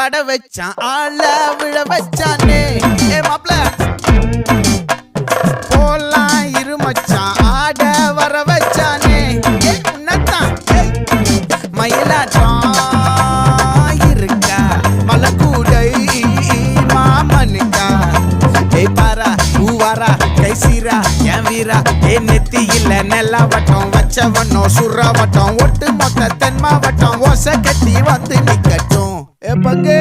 பட வச்சான் ஆள விழ வச்சானே ஏ மாப்ள போலாம் இருமச்சான் ஆட வர வச்சானே ஏ உன்னதான் மயிலாட்டம் இருக்கா மலக்கூடை மாமனுக்கா ஏ பாரா பூவாரா கைசீரா என் வீரா ஏ நெத்தி இல்ல நெல்லா வட்டம் வச்சவனோ சுறா வட்டம் ஒட்டு மொத்த தென் மாவட்டம் ஓசை கட்டி வந்து நிக்கட்டும் ஏ பங்கே